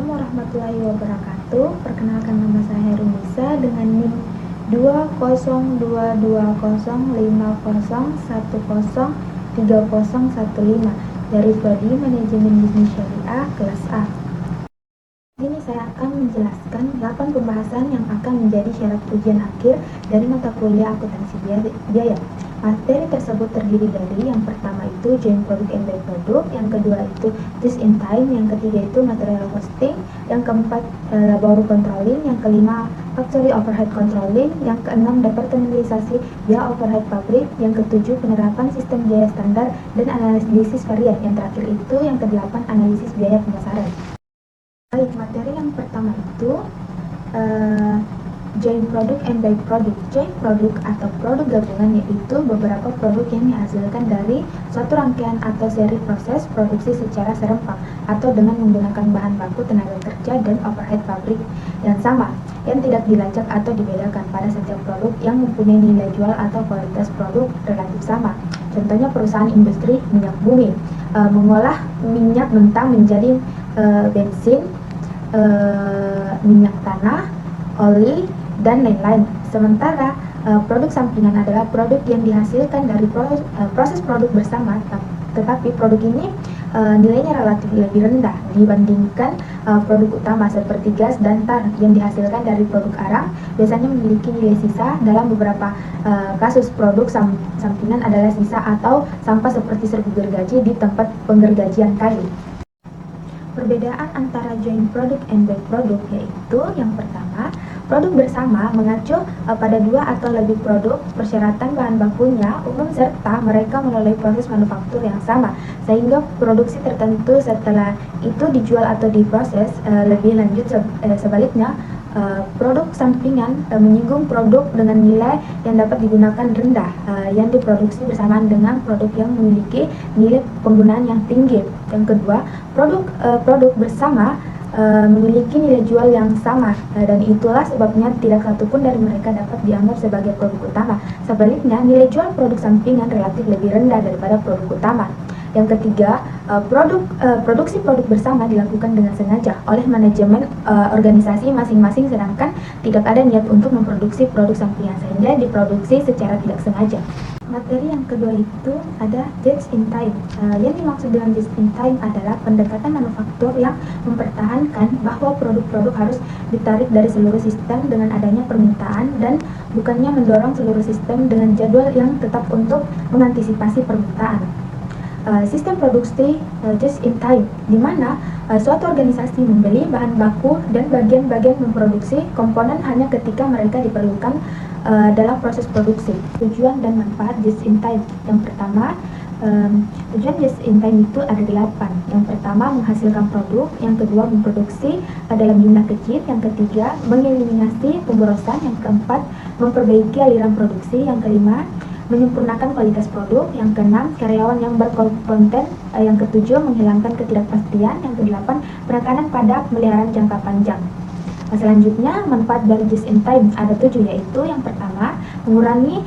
Assalamualaikum warahmatullahi wabarakatuh. Perkenalkan, nama saya Herunisa dengan NIM 2025050303015 dari Prodi Manajemen Bisnis Syariah kelas A. Ini saya akan menjelaskan 8 pembahasan yang akan menjadi syarat ujian akhir dari mata kuliah akuntansi biaya. Materi tersebut terdiri dari yang pertama itu joint product and by product, yang kedua itu just in time, yang ketiga itu material costing, yang keempat labor controlling, yang kelima factory overhead controlling, yang keenam departementalisasi biaya overhead pabrik, yang ketujuh penerapan sistem biaya standar dan analisis varian, yang terakhir itu yang kedelapan analisis biaya pemasaran. Baik, materi yang pertama itu joint product and by product. Joint product atau produk gabungan yaitu beberapa produk yang dihasilkan dari suatu rangkaian atau seri proses produksi secara serempak atau dengan menggunakan bahan baku, tenaga kerja, dan overhead pabrik yang sama, yang tidak dilacak atau dibedakan pada setiap produk yang mempunyai nilai jual atau kualitas produk relatif sama. Contohnya perusahaan industri minyak bumi mengolah minyak mentah menjadi bensin, minyak tanah, oli, dan lain-lain. Sementara produk sampingan adalah produk yang dihasilkan dari proses produk bersama, tetapi produk ini nilainya relatif lebih rendah dibandingkan produk utama seperti gas dan tar yang dihasilkan dari produk arang, biasanya memiliki nilai sisa. Dalam beberapa kasus produk sampingan adalah sisa atau sampah seperti serbuk gergaji di tempat penggergajian kayu. Perbedaan antara joint product and by product yaitu yang pertama, produk bersama mengacu pada dua atau lebih produk, persyaratan bahan bakunya umum, serta mereka melalui proses manufaktur yang sama, sehingga produksi tertentu setelah itu dijual atau diproses lebih lanjut. Sebaliknya, produk sampingan menyinggung produk dengan nilai yang dapat digunakan rendah yang diproduksi bersamaan dengan produk yang memiliki nilai penggunaan yang tinggi. Yang kedua, produk bersama memiliki nilai jual yang sama dan itulah sebabnya tidak satupun dari mereka dapat dianggap sebagai produk utama. Sebaliknya, nilai jual produk sampingan relatif lebih rendah daripada produk utama. Yang ketiga, produksi produk bersama dilakukan dengan sengaja oleh manajemen organisasi masing-masing, sedangkan tidak ada niat untuk memproduksi produk sampingan sehingga diproduksi secara tidak sengaja. Materi yang kedua itu ada just in time. Yang dimaksud dengan just in time adalah pendekatan manufaktur yang mempertahankan bahwa produk-produk harus ditarik dari seluruh sistem dengan adanya permintaan dan bukannya mendorong seluruh sistem dengan jadwal yang tetap untuk mengantisipasi permintaan. Sistem produksi just in time, di mana suatu organisasi membeli bahan baku dan bagian-bagian memproduksi komponen hanya ketika mereka diperlukan dalam proses produksi. Tujuan dan manfaat just in time. Yang pertama, tujuan just in time itu ada 8. Yang pertama, menghasilkan produk. Yang kedua, memproduksi dalam jumlah kecil. Yang ketiga, mengeliminasi pemborosan. Yang keempat, memperbaiki aliran produksi. Yang kelima, menyempurnakan kualitas produk. Yang keenam, karyawan yang berkompeten. Yang ketujuh, menghilangkan ketidakpastian. Yang kedelapan, penekanan pada pemeliharaan jangka panjang. Selanjutnya, manfaat dari just in time ada 7, yaitu yang pertama, mengurangi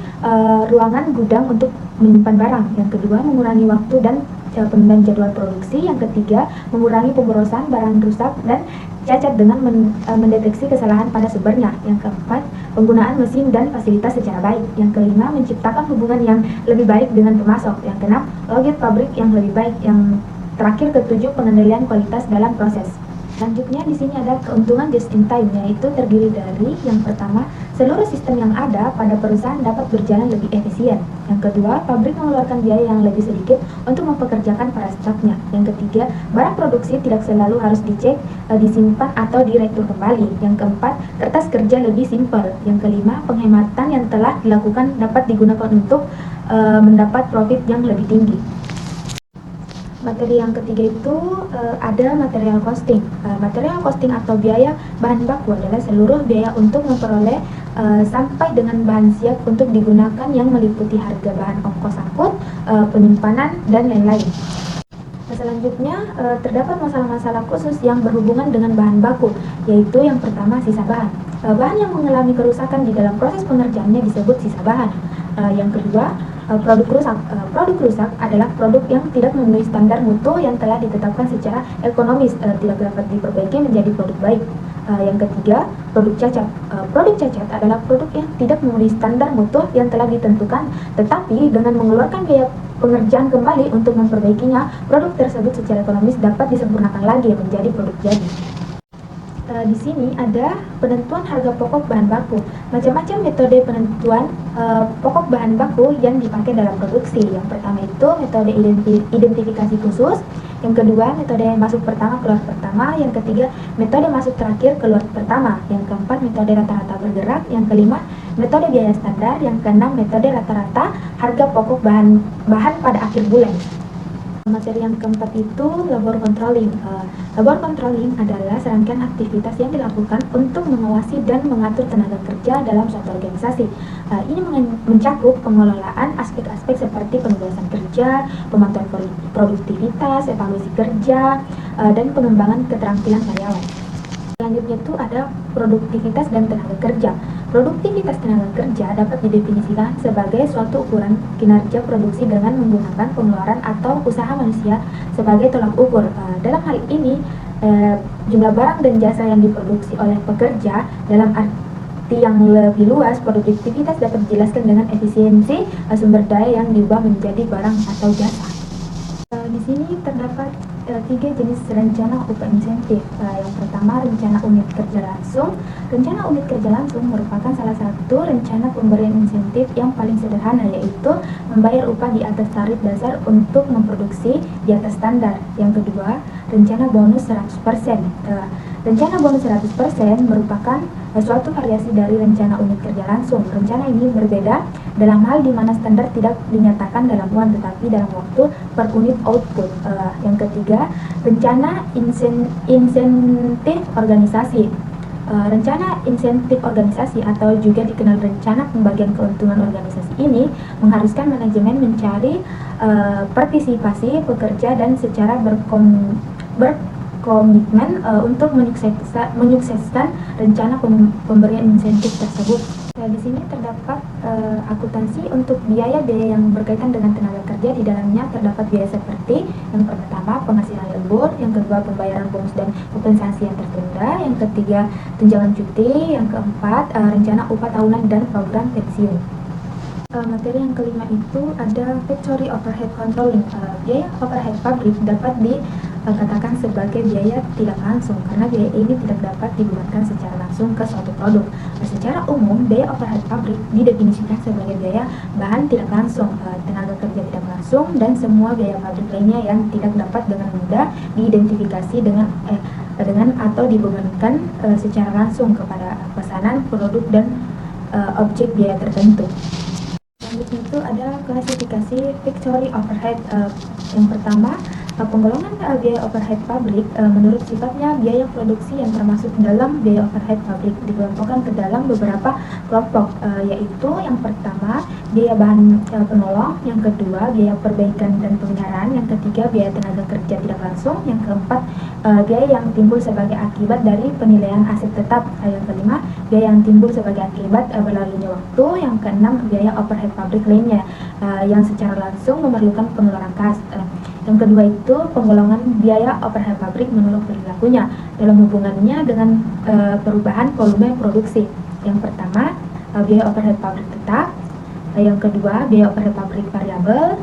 ruangan gudang untuk menyimpan barang. Yang kedua, mengurangi waktu dan penundaan jadwal produksi. Yang ketiga, mengurangi pemborosan barang rusak dan cacat dengan mendeteksi kesalahan pada sumbernya. Yang keempat, penggunaan mesin dan fasilitas secara baik. Yang kelima, menciptakan hubungan yang lebih baik dengan pemasok. Yang keenam, audit pabrik yang lebih baik. Yang terakhir, ketujuh, pengendalian kualitas dalam proses. Selanjutnya di sini ada keuntungan just in time, yaitu terdiri dari yang pertama, seluruh sistem yang ada pada perusahaan dapat berjalan lebih efisien. Yang kedua, pabrik mengeluarkan biaya yang lebih sedikit untuk mempekerjakan para stafnya. Yang ketiga, barang produksi tidak selalu harus dicek, disimpan atau direktur kembali. Yang keempat, kertas kerja lebih simpel. Yang kelima, penghematan yang telah dilakukan dapat digunakan untuk mendapat profit yang lebih tinggi. Materi yang ketiga itu ada material costing. Material costing atau biaya bahan baku adalah seluruh biaya untuk memperoleh sampai dengan bahan siap untuk digunakan yang meliputi harga bahan ongkos angkut, penyimpanan, dan lain-lain. Selanjutnya, terdapat masalah-masalah khusus yang berhubungan dengan bahan baku, yaitu yang pertama, sisa bahan. Bahan yang mengalami kerusakan di dalam proses pengerjaannya disebut sisa bahan. Yang kedua, Produk rusak adalah produk yang tidak memenuhi standar mutu yang telah ditetapkan secara ekonomis, tidak dapat diperbaiki menjadi produk baik. Yang ketiga, produk cacat. Produk cacat adalah produk yang tidak memenuhi standar mutu yang telah ditentukan, tetapi dengan mengeluarkan biaya pengerjaan kembali untuk memperbaikinya, produk tersebut secara ekonomis dapat disempurnakan lagi menjadi produk jadi. Di sini ada penentuan harga pokok bahan baku. Macam-macam metode penentuan pokok bahan baku yang dipakai dalam produksi. Yang pertama itu metode identifikasi khusus. Yang kedua, metode masuk pertama keluar pertama. Yang ketiga, metode masuk terakhir keluar pertama. Yang keempat, metode rata-rata bergerak. Yang kelima, metode biaya standar. Yang keenam, metode rata-rata harga pokok bahan pada akhir bulan. Materi yang keempat itu labor controlling. Labor controlling adalah serangkaian aktivitas yang dilakukan untuk mengawasi dan mengatur tenaga kerja dalam suatu organisasi. Ini mencakup pengelolaan aspek-aspek seperti penugasan kerja, pemantauan produktivitas, evaluasi kerja, dan pengembangan keterampilan karyawan. Selanjutnya itu ada produktivitas dan tenaga kerja. Produktivitas tenaga kerja dapat didefinisikan sebagai suatu ukuran kinerja produksi dengan menggunakan pengeluaran atau usaha manusia sebagai tolak ukur. Dalam hal ini, jumlah barang dan jasa yang diproduksi oleh pekerja. Dalam arti yang lebih luas, produktivitas dapat dijelaskan dengan efisiensi sumber daya yang diubah menjadi barang atau jasa. Di sini terdapat 3 jenis rencana upah insentif. Yang pertama, rencana unit kerja langsung. Rencana unit kerja langsung merupakan salah satu rencana pemberian insentif yang paling sederhana, yaitu membayar upah di atas tarif dasar untuk memproduksi di atas standar. Yang kedua, rencana bonus 100%. Rencana bonus 100% merupakan suatu variasi dari rencana unit kerja langsung. Rencana ini berbeda dalam hal di mana standar tidak dinyatakan dalam uang tetapi dalam waktu per unit output. Yang ketiga, rencana insentif organisasi. Rencana insentif organisasi atau juga dikenal rencana pembagian keuntungan organisasi ini mengharuskan manajemen mencari partisipasi pekerja dan secara berkomitmen untuk menyukseskan rencana pemberian insentif tersebut. Di sini terdapat akuntansi untuk biaya-biaya yang berkaitan dengan tenaga kerja. Di dalamnya terdapat biaya seperti yang pertama penghasilan lembur, yang kedua pembayaran bonus dan kompensasi yang tertunda, yang ketiga tunjangan cuti, yang keempat rencana upah tahunan dan program pensiun. Materi yang kelima itu ada factory overhead controlling. Biaya overhead pabrik dapat dikatakan sebagai biaya tidak langsung karena biaya ini tidak dapat dibebankan secara langsung ke suatu produk. Secara umum, biaya overhead pabrik didefinisikan sebagai biaya bahan tidak langsung, tenaga kerja tidak langsung, dan semua biaya pabrik lainnya yang tidak dapat dengan mudah diidentifikasi dengan atau dibebankan secara langsung kepada pesanan produk dan objek biaya tertentu. Selanjutnya itu ada klasifikasi factory overhead. Yang pertama, penggolongan biaya overhead pabrik menurut sifatnya biaya produksi yang termasuk dalam biaya overhead pabrik dikelompokkan ke dalam beberapa kelompok, yaitu yang pertama biaya bahan penolong, yang kedua biaya perbaikan dan pemeliharaan, yang ketiga biaya tenaga kerja tidak langsung, yang keempat biaya yang timbul sebagai akibat dari penilaian aset tetap, yang kelima biaya yang timbul sebagai akibat berlalunya waktu, yang keenam biaya overhead pabrik lainnya yang secara langsung memerlukan pengeluaran kas. Yang kedua itu penggolongan biaya overhead pabrik menurut perilakunya dalam hubungannya dengan perubahan volume produksi. Yang pertama biaya overhead pabrik tetap, yang kedua biaya overhead pabrik variabel,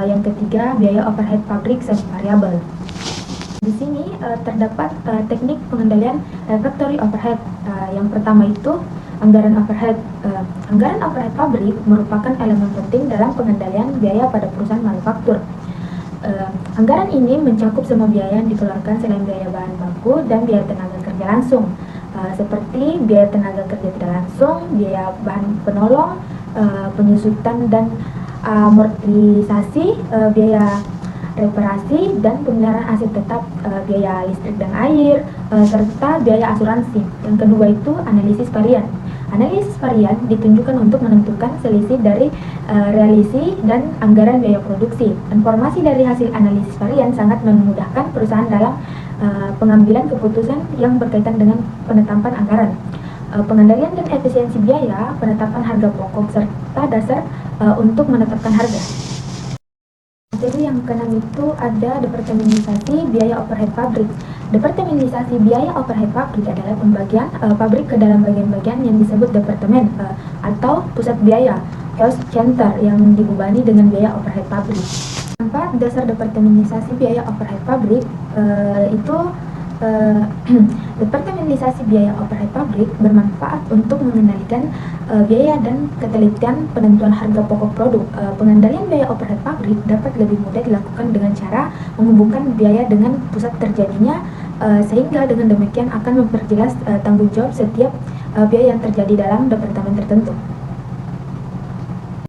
yang ketiga biaya overhead pabrik semi variabel. Di sini terdapat teknik pengendalian factory overhead. Yang pertama itu anggaran overhead. Anggaran overhead pabrik merupakan elemen penting dalam pengendalian biaya pada perusahaan manufaktur. Anggaran ini mencakup semua biaya yang dikeluarkan selain biaya bahan baku dan biaya tenaga kerja langsung, seperti biaya tenaga kerja tidak langsung, biaya bahan penolong, penyusutan dan amortisasi, biaya reparasi dan pemeliharaan aset tetap, biaya listrik dan air, serta biaya asuransi. Yang kedua itu analisis varian. Analisis varian ditunjukkan untuk menentukan selisih dari realisasi dan anggaran biaya produksi. Informasi dari hasil analisis varian sangat memudahkan perusahaan dalam pengambilan keputusan yang berkaitan dengan penetapan anggaran. Pengendalian dan efisiensi biaya, penetapan harga pokok serta dasar untuk menetapkan harga. Jadi yang keenam itu ada departementalisasi biaya overhead pabrik. Departementalisasi biaya overhead pabrik adalah pembagian pabrik ke dalam bagian-bagian yang disebut departemen atau pusat biaya, cost center yang dibebani dengan biaya overhead pabrik. Empat, dasar departementalisasi biaya overhead pabrik itu departementalisasi biaya overhead pabrik bermanfaat untuk mengendalikan biaya dan ketelitian penentuan harga pokok produk. Pengendalian biaya overhead pabrik dapat lebih mudah dilakukan dengan cara menghubungkan biaya dengan pusat terjadinya, sehingga dengan demikian akan memperjelas tanggung jawab setiap biaya yang terjadi dalam departemen tertentu.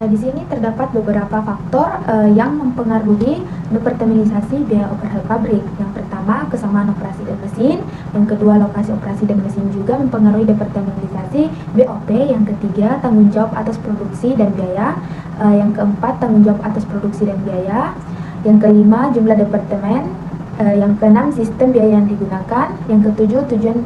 Di sini terdapat beberapa faktor yang mempengaruhi departementalisasi biaya overhead pabrik. Yang pertama, kesamaan operasi dan mesin. Yang kedua, lokasi operasi dan mesin juga mempengaruhi departementalisasi BOP. Yang ketiga, tanggung jawab atas produksi dan biaya. Yang keempat, tanggung jawab atas produksi dan biaya. Yang kelima, jumlah departemen. Yang keenam, sistem biaya yang digunakan. Yang ketujuh, tujuan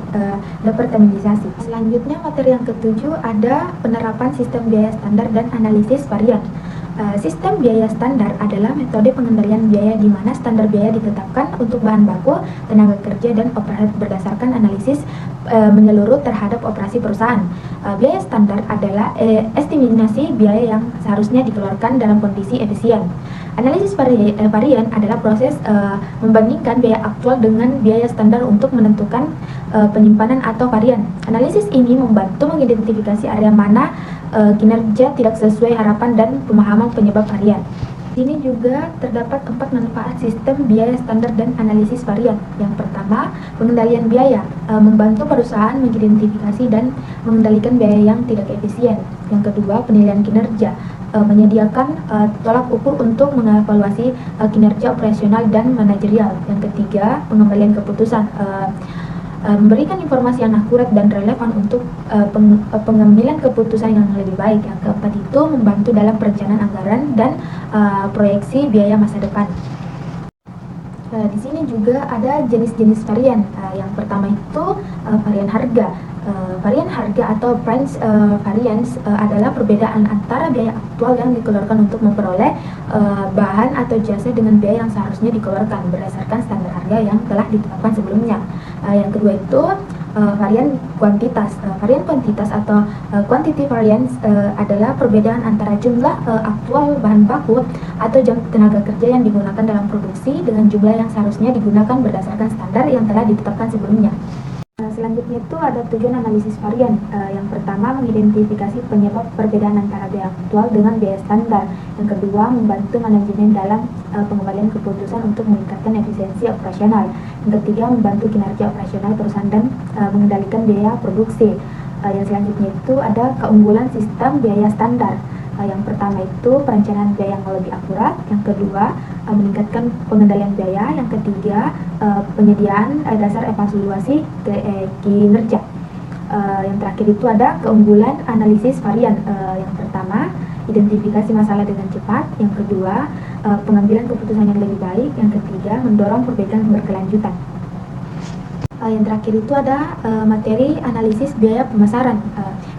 departementalisasi. Selanjutnya, materi yang ketujuh ada penerapan sistem biaya standar dan analisis varian. Sistem biaya standar adalah metode pengendalian biaya di mana standar biaya ditetapkan untuk bahan baku, tenaga kerja, dan overhead berdasarkan analisis menyeluruh terhadap operasi perusahaan. Biaya standar adalah estimasi biaya yang seharusnya dikeluarkan dalam kondisi efisien. Analisis varian adalah proses membandingkan biaya aktual dengan biaya standar untuk menentukan penyimpanan atau varian. Analisis ini membantu mengidentifikasi area mana kinerja tidak sesuai harapan dan pemahaman penyebab varian. Di sini juga terdapat 4 manfaat sistem biaya standar dan analisis varian. Yang pertama, pengendalian biaya, membantu perusahaan mengidentifikasi dan mengendalikan biaya yang tidak efisien. Yang kedua, penilaian kinerja, menyediakan tolak ukur untuk mengevaluasi kinerja operasional dan manajerial. Yang ketiga, pengembalian keputusan, memberikan informasi yang akurat dan relevan untuk pengambilan keputusan yang lebih baik. Yang keempat itu membantu dalam perencanaan anggaran dan proyeksi biaya masa depan. Di sini juga ada jenis-jenis varian. Yang pertama itu varian harga. Varian harga atau price variance adalah perbedaan antara biaya aktual yang dikeluarkan untuk memperoleh bahan atau jasa dengan biaya yang seharusnya dikeluarkan berdasarkan standar harga yang telah ditetapkan sebelumnya. Yang kedua itu varian kuantitas. Varian kuantitas atau quantity variance adalah perbedaan antara jumlah aktual bahan baku atau jam tenaga kerja yang digunakan dalam produksi dengan jumlah yang seharusnya digunakan berdasarkan standar yang telah ditetapkan sebelumnya. Selanjutnya itu ada tujuan analisis varian. Yang pertama, mengidentifikasi penyebab perbedaan antara biaya aktual dengan biaya standar. Yang kedua, membantu manajemen dalam pengembalian keputusan untuk meningkatkan efisiensi operasional. Yang ketiga, membantu kinerja operasional perusahaan dan mengendalikan biaya produksi. Yang selanjutnya itu ada keunggulan sistem biaya standar. Yang pertama itu perencanaan biaya yang lebih akurat. Yang kedua, meningkatkan pengendalian biaya. Yang ketiga, penyediaan dasar evaluasi kinerja. Yang terakhir itu ada keunggulan analisis varian. Yang pertama, identifikasi masalah dengan cepat. Yang kedua, pengambilan keputusan yang lebih baik. Yang ketiga, mendorong perbaikan berkelanjutan. Yang terakhir itu ada materi analisis biaya pemasaran.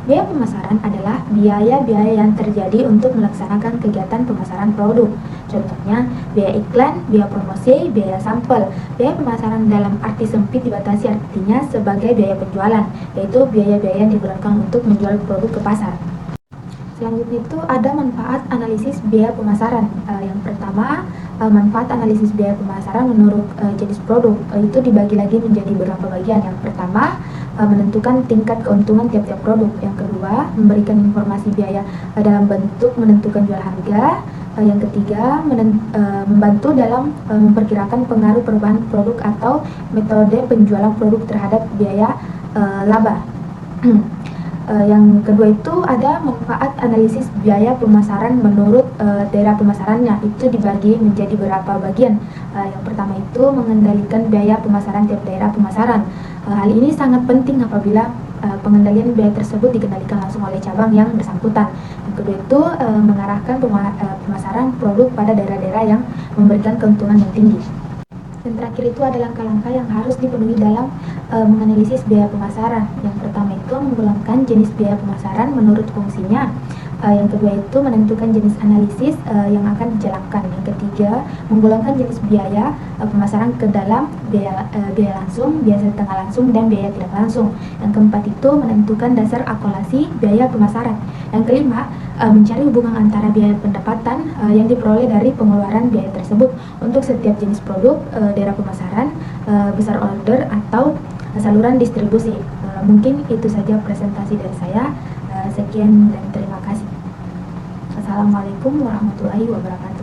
Biaya pemasaran adalah biaya-biaya yang terjadi untuk melaksanakan kegiatan pemasaran produk. Contohnya, biaya iklan, biaya promosi, biaya sampel. Biaya pemasaran dalam arti sempit dibatasi artinya sebagai biaya penjualan, yaitu biaya-biaya yang digunakan untuk menjual produk ke pasar. Selanjutnya itu ada manfaat analisis biaya pemasaran. Yang pertama, manfaat analisis biaya pemasaran menurut jenis produk itu dibagi lagi menjadi beberapa bagian. Yang pertama, menentukan tingkat keuntungan tiap-tiap produk. Yang kedua, memberikan informasi biaya dalam bentuk menentukan jual harga. Yang ketiga, membantu dalam memperkirakan pengaruh perubahan produk atau metode penjualan produk terhadap biaya laba. Yang kedua itu ada manfaat analisis biaya pemasaran menurut daerah pemasarannya. Itu dibagi menjadi beberapa bagian. Yang pertama itu mengendalikan biaya pemasaran tiap daerah pemasaran. Hal ini sangat penting apabila pengendalian biaya tersebut dikendalikan langsung oleh cabang yang bersangkutan. Yang kedua itu mengarahkan pemasaran produk pada daerah-daerah yang memberikan keuntungan yang tinggi. Dan terakhir itu ada langkah-langkah yang harus dipenuhi dalam menganalisis biaya pemasaran. Yang pertama itu menggolongkan jenis biaya pemasaran menurut fungsinya. Yang kedua itu menentukan jenis analisis yang akan dijalankan. Yang ketiga, menggolongkan jenis biaya pemasaran ke dalam biaya langsung, biaya setengah langsung, dan biaya tidak langsung. Yang keempat itu menentukan dasar akumulasi biaya pemasaran. Yang kelima, mencari hubungan antara biaya pendapatan yang diperoleh dari pengeluaran biaya tersebut untuk setiap jenis produk, daerah pemasaran, besar order, atau saluran distribusi. Mungkin itu saja presentasi dari saya. Sekian dan terima kasih. Assalamualaikum warahmatullahi wabarakatuh.